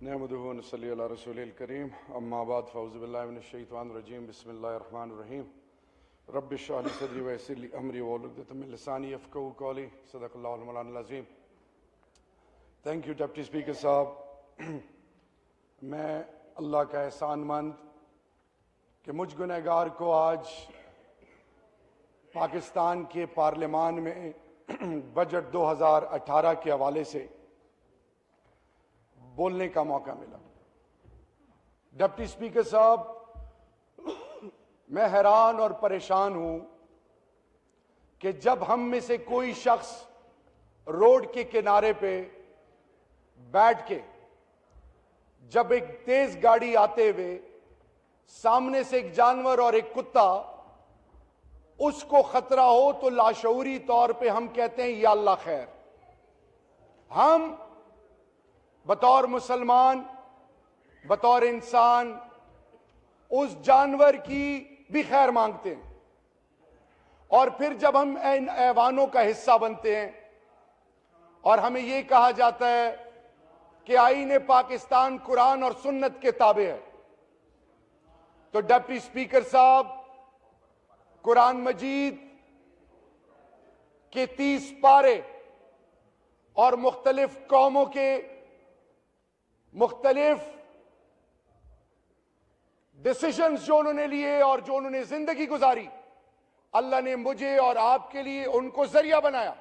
نحمده ونصلي على رسوله الكريم اما بعد فاعوذ بالله من الشيطان الرجيم بسم الله الرحمن الرحيم رب اشرح لي صدري ويسر لي امري واحلل عقدة من لساني يفقهوا قولي صدق الله المولانا العظيم. تھینک یو ڈپٹی اسپیکر صاحب. میں اللہ کا احسان مند کہ مجھ گنہگار کو آج پاکستان کے پارلیمان میں بجٹ 2018 کے حوالے سے بولنے کا موقع ملا. ڈپٹی اسپیکر صاحب، میں حیران اور پریشان ہوں کہ جب ہم میں سے کوئی شخص روڈ کے کنارے پہ بیٹھ کے جب ایک تیز گاڑی آتے ہوئے سامنے سے ایک جانور اور ایک کتا اس کو خطرہ ہو تو لاشعوری طور پہ ہم کہتے ہیں یا اللہ خیر. ہم بطور مسلمان، بطور انسان اس جانور کی بھی خیر مانگتے ہیں، اور پھر جب ہم ان ایوانوں کا حصہ بنتے ہیں اور ہمیں یہ کہا جاتا ہے کہ آئین پاکستان قرآن اور سنت کے تابع ہے، تو ڈپٹی اسپیکر صاحب، قرآن مجید کے 30 پارے اور مختلف قوموں کے مختلف ڈیسیژنز جو انہوں نے لیے اور جو انہوں نے زندگی گزاری، اللہ نے مجھے اور آپ کے لیے ان کو ذریعہ بنایا.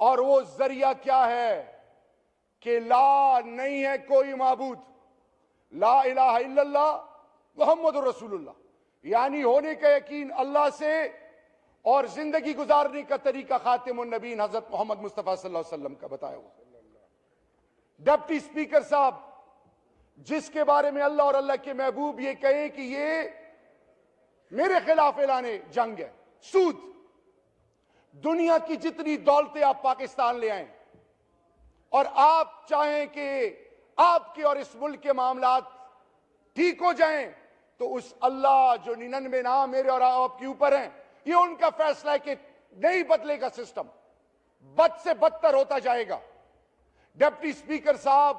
اور وہ ذریعہ کیا ہے کہ لا نہیں ہے کوئی معبود، لا الہ الا اللہ محمد رسول اللہ، یعنی ہونے کا یقین اللہ سے اور زندگی گزارنے کا طریقہ خاتم النبیین حضرت محمد مصطفیٰ صلی اللہ علیہ وسلم کا بتایا ہوا. ڈپٹی اسپیکر صاحب، جس کے بارے میں اللہ اور اللہ کے محبوب یہ کہیں کہ یہ میرے خلاف اعلان جنگ ہے، سود. دنیا کی جتنی دولتیں آپ پاکستان لے آئیں اور آپ چاہیں کہ آپ کے اور اس ملک کے معاملات ٹھیک ہو جائیں، تو اس اللہ جو 99 نام میرے اور آپ کے اوپر ہیں، یہ ان کا فیصلہ ہے کہ نہیں بدلے گا سسٹم، بد سے بدتر ہوتا جائے گا. ڈپٹی اسپیکر صاحب،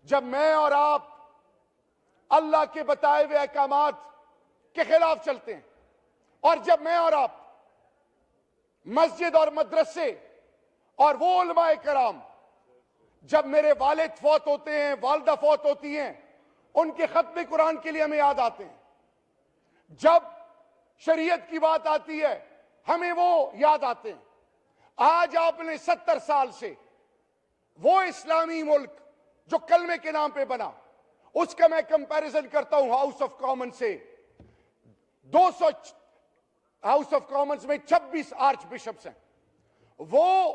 جب میں اور آپ اللہ کے بتائے ہوئے احکامات کے خلاف چلتے ہیں، اور جب میں اور آپ مسجد اور مدرسے اور وہ علماء کرام، جب میرے والد فوت ہوتے ہیں، والدہ فوت ہوتی ہیں، ان کے ختم قرآن کے لیے ہمیں یاد آتے ہیں. جب شریعت کی بات آتی ہے ہمیں وہ یاد آتے ہیں. آج آپ نے 70 سال سے وہ اسلامی ملک جو کلمے کے نام پہ بنا، اس کا میں کمپیریزن کرتا ہوں ہاؤس آف کامن سے. 200 ہاؤس آف کامنز میں 26 آرچ بشپس ہیں. وہ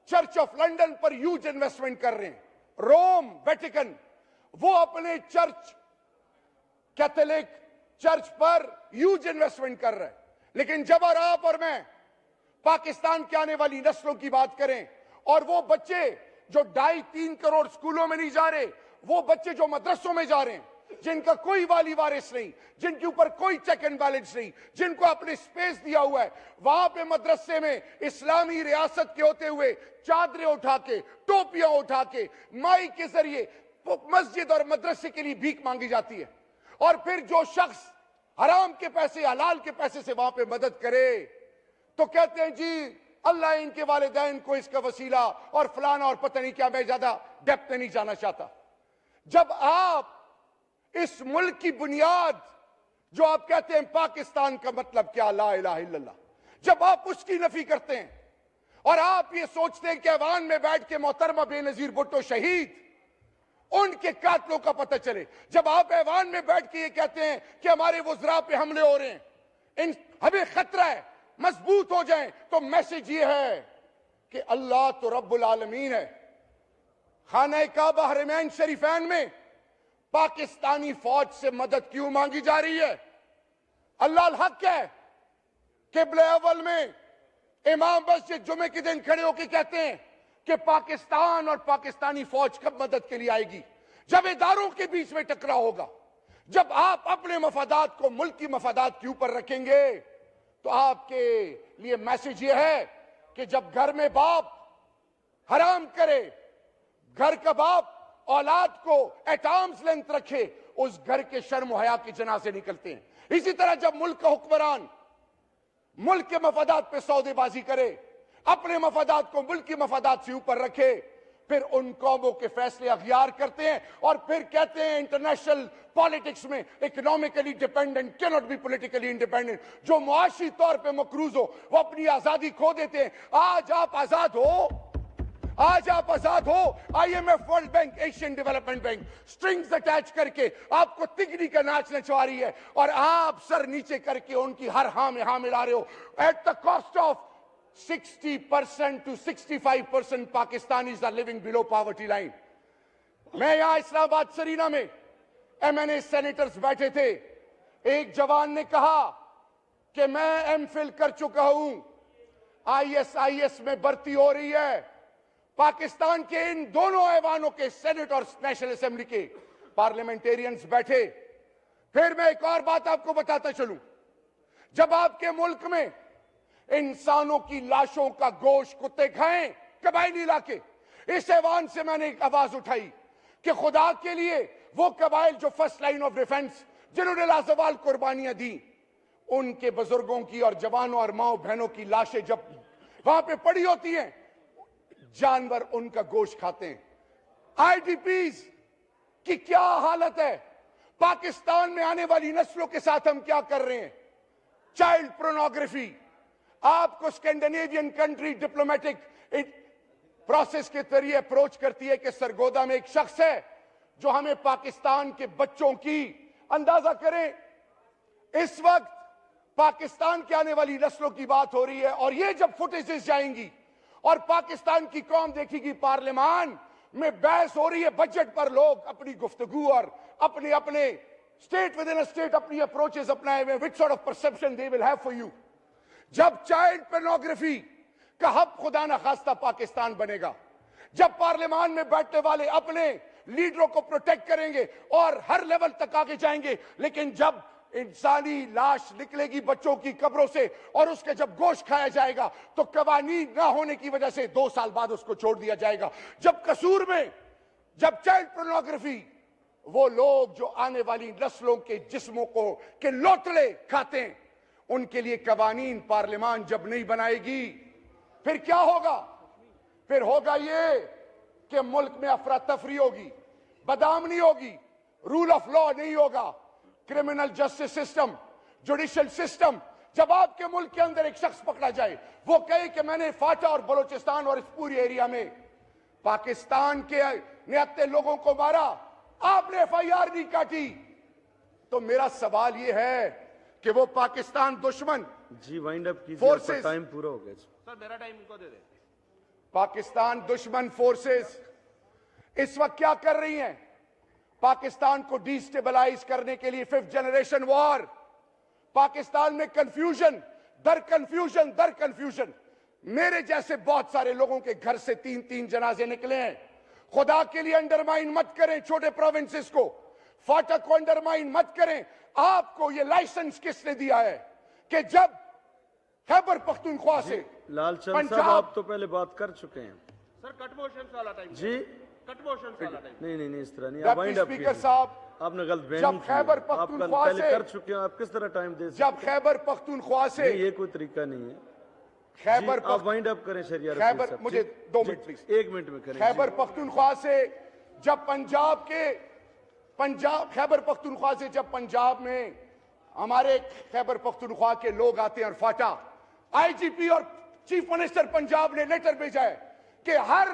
church of London per huge investment کر رہے ہیں. روم، ویٹیکن، وہ اپنے چرچ، کیتھولک چرچ پر ہیوج انویسٹمنٹ کر رہے ہیں. لیکن جب اور آپ اور میں پاکستان کے آنے والی نسلوں کی بات کریں، اور وہ بچے جو 2.5-3 کروڑ سکولوں میں نہیں جا رہے، وہ بچے جو مدرسوں میں جا رہے ہیں، جن کا کوئی والی وارث نہیں، جن کے اوپر کوئی چیک اینڈ بیلنس نہیں، جن کو اپنے سپیس دیا ہوا ہے، وہاں پہ مدرسے میں اسلامی ریاست کے ہوتے ہوئے چادریں اٹھا کے، ٹوپیاں اٹھا کے، مائی کے ذریعے مسجد اور مدرسے کے لیے بھیک مانگی جاتی ہے. اور پھر جو شخص حرام کے پیسے، حلال کے پیسے سے وہاں پہ مدد کرے تو کہتے ہیں جی اللہ ان کے والدین کو اس کا وسیلہ اور فلانا اور پتہ نہیں کیا. میں زیادہ ڈیپتھ میں نہیں جانا چاہتا. جب آپ اس ملک کی بنیاد جو آپ کہتے ہیں پاکستان کا مطلب کیا، لا الہ الا اللہ، جب آپ اس کی نفی کرتے ہیں اور آپ یہ سوچتے ہیں کہ ایوان میں بیٹھ کے محترمہ بے نظیر بھٹو شہید، ان کے قاتلوں کا پتہ چلے، جب آپ ایوان میں بیٹھ کے یہ کہتے ہیں کہ ہمارے وزراء پہ حملے ہو رہے ہیں، ہمیں خطرہ ہے، مضبوط ہو جائیں، تو میسج یہ ہے کہ اللہ تو رب العالمین ہے. خانہ کعبہ حرمین شریفین میں پاکستانی فوج سے مدد کیوں مانگی جا رہی ہے؟ اللہ الحق ہے. قبلہ اول میں امام مسجد جمعے کے دن کھڑے ہو کے کہتے ہیں کہ پاکستان اور پاکستانی فوج کب مدد کے لیے آئے گی؟ جب اداروں کے بیچ میں ٹکراؤ ہوگا، جب آپ اپنے مفادات کو ملکی مفادات کے اوپر رکھیں گے، تو آپ کے لیے میسج یہ ہے کہ جب گھر میں باپ حرام کرے، گھر کا باپ औलाद को एट आर्म्स लेंथ रखे, उस घर के शर्म हया के जनाजे निकलते हैं। इसी तरह जब मुल्क का हुक्मरान मुल्क के मफादात पे सौदेबाजी करे, अपने मफादात को मुल्क की मफादात से ऊपर रखे, फिर उन कौमों के फैसले अख्तियार करते हैं और फिर कहते हैं इंटरनेशनल पॉलिटिक्स में economically dependent can not be politically independent. जो मुआशी तौर पे मकरूज हो वो अपनी आजादी खो देते हैं। आज आप आजाद हो, आज आप आजाद हो। IMF, world bank, Asian development bank strings attach करके आपको तिगड़ी का नाच नचवा रही है और आप सर नीचे करके उनकी हर हाँ में हाँ मिला रहे हो at the cost of 60% to 65% Pakistanis are living below poverty line. मैं यहां इस्लामाबाद सरीना में MNA सेनेटर्स बैठे थे। एक जवान ने कहा कि मैं MPhil कर चुका हूं, ISIS में भर्ती हो रही है। पाकिस्तान के इन दोनों ऐवानों के सेनेट और नेशनल असेंबली के पार्लियामेंटेरियंस बैठे। फिर मैं एक और बात आपको बताता चलूं, जब आपके मुल्क में इंसानों की लाशों का गोश्त कुत्ते खाएं कबायली इलाके, इस ऐवान से मैंने एक आवाज उठाई कि खुदा के लिए वो कबाइल जो फर्स्ट लाइन ऑफ डिफेंस, जिन्होंने लाजवाल कुर्बानियां दी, उनके बुजुर्गों की और जवानों और माओ बहनों की लाशें जब वहां पे पड़ी होती हैं, जानवर उनका गोश्त खाते हैं। IDPs की क्या हालत है, पाकिस्तान में आने वाली नस्लों के साथ हम क्या कर रहे हैं। चाइल्ड पोर्नोग्राफी, आपको स्कैंडिनेवियन कंट्री डिप्लोमेटिक प्रोसेस के जरिए अप्रोच करती है कि सरगोदा में एक शख्स है जो हमें पाकिस्तान के बच्चों की अंदाजा करें। इस वक्त पाकिस्तान के आने वाली नस्लों की बात हो रही है और ये जब फुटेजेस जाएंगी और पाकिस्तान की कौम देखेगी पार्लियामान में बहस हो रही है बजट पर, लोग अपनी गुफ्तगू और अपने अपने state with in a state अपनी अप्रोचेस अपनाए हुए, which sort of perception they will have for you. जब चाइल्ड पोर्नोग्राफी का हब खुदा न खास्ता पाकिस्तान बनेगा, जब पार्लियामान में बैठने वाले अपने लीडरों को प्रोटेक्ट करेंगे और हर लेवल तक आगे जाएंगे, लेकिन जब इंसानी लाश निकलेगी बच्चों की कब्रों से और उसके जब गोश्त खाया जाएगा तो कवानीन ना होने की वजह से 2 साल बाद उसको छोड़ दिया जाएगा। जब कसूर में, जब चाइल्ड पोर्नोग्राफी, वो लोग जो आने वाली नस्लों के जिस्मों को के लोटले खाते हैं, उनके लिए कवानीन पार्लियामान जब नहीं बनाएगी, फिर क्या होगा? फिर होगा ये कि मुल्क में अफरा तफरी होगी, बदामनी होगी, रूल ऑफ लॉ नहीं होगा, criminal justice system, judicial system. जब आपके मुल्क के अंदर एक शख्स पकड़ा जाए, वो कहे कि मैंने फाटा और बलोचिस्तान और इस पूरी एरिया में पाकिस्तान के निहत्ते लोगों को मारा, आपने FIR नहीं काटी, तो मेरा सवाल ये है कि वो पाकिस्तान दुश्मन जी वाइंड अप कीजिए, आपका टाइम पूरा हो गया सर। मेरा टाइम इनको दे दे। पाकिस्तान दुश्मन फोर्सेस इस वक्त क्या कर रही हैं? पाकिस्तान को डिस्टेबलाइज करने के लिए 5th जनरेशन वॉर, पाकिस्तान में कंफ्यूजन दर कंफ्यूजन दर कंफ्यूजन। मेरे जैसे बहुत सारे लोगों के घर से 3-3 जनाजे निकले हैं। खुदा के लिए अंडरमाइन मत करें छोटे प्रोविंसेस को, फाटक को अंडरमाइन मत करें। आपको ये लाइसेंस किसने दिया है कि जब खैबर पख्तूनख्वा से लालचंद साहब, आप तो पहले बात कर चुके हैं सर। कट मोशन वाला टाइम जी, कट मोशन वाला टाइम। नहीं इस तरह नहीं, आप वाइंड अप स्पीकर साहब, आपने गलत बयान जब खैबर पख्तूनख्वा पहले से कर चुके हैं, आप किस तरह टाइम दे सकते जब खैबर पख्तूनख्वा से ये कोई तरीका नहीं है। खैबर आप वाइंड अप करें शरिया खैबर, रफीक साहब। मुझे 2 मिनट प्लीज, 1 मिनट में करें। खैबर पख्तूनख्वा से जब खैबर पख्तूनख्वा से जब पंजाब में हमारे खैबर पख्तूनख्वा के लोग आते हैं और फाटा, IGP और चीफ मिनिस्टर पंजाब ने लेटर भेजा है कि हर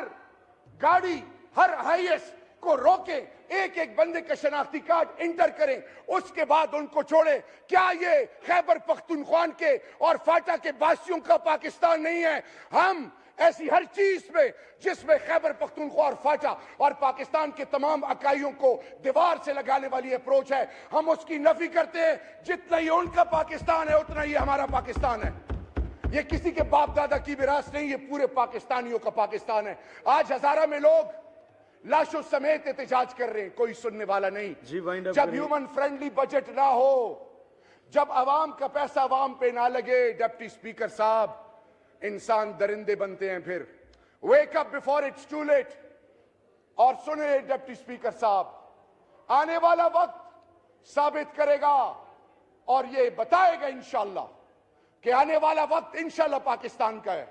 गाड़ी, हर हाईएस को रोके, एक एक बंदे का शनाख्ती कार्ड इंटर करें, उसके बाद उनको छोड़े। क्या ये खैबर पख्तूनख्वा के और फाटा के बासियों का पाकिस्तान नहीं है? हम ऐसी हर चीज पे जिसमें खैबर पख्तूनख्वा और फाटा और पाकिस्तान के तमाम इकाइयों को दीवार से लगाने वाली अप्रोच है, हम उसकी नफी करते हैं। जितना ही उनका पाकिस्तान है उतना ही हमारा पाकिस्तान है। ये किसी के बाप दादा की विरासत नहीं, ये पूरे पाकिस्तानियों का पाकिस्तान है। आज हजारा में लोग लाशों समेत एहतजाज कर रहे हैं, कोई सुनने वाला नहीं। जब ह्यूमन फ्रेंडली बजट ना हो, जब आवाम का पैसा आवाम पे ना लगे, डिप्टी स्पीकर साहब, इंसान दरिंदे बनते हैं। फिर wake up before it's too late. और सुने डिप्टी स्पीकर साहब, आने वाला वक्त साबित करेगा और ये बताएगा इंशाल्लाह कि आने वाला वक्त इंशाल्लाह पाकिस्तान का है।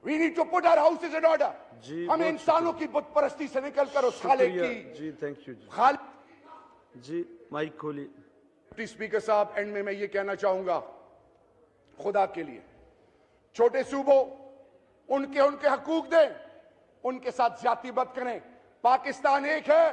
We need to put our houses in order. जी, हमें बहुत इंसानों की बुत परस्ती से निकल कर उस खालिक शुक्रिया की जी, थैंक यू जी। खालिक। जी माइक खोलिए। डिप्टी स्पीकर साहब, एंड में मैं ये कहना चाहूंगा, खुदा के लिए छोटे सूबों उनके हकूक दें, उनके साथ ज्यादती मत करें। पाकिस्तान एक है,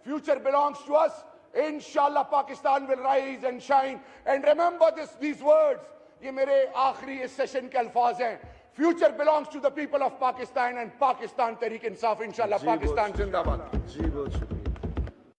फ्यूचर बिलोंग्स टू अस। इंशाल्लाह Pakistan will rise and shine and remember these words. ये मेरे आखिरी इस सेशन के अल्फाज हैं। Future belongs to the people of Pakistan and Pakistan Tehreek Insaf. इंशाल्लाह जी, पाकिस्तान बहुत जिंदाबाद। जी बहुत शुक्रिया।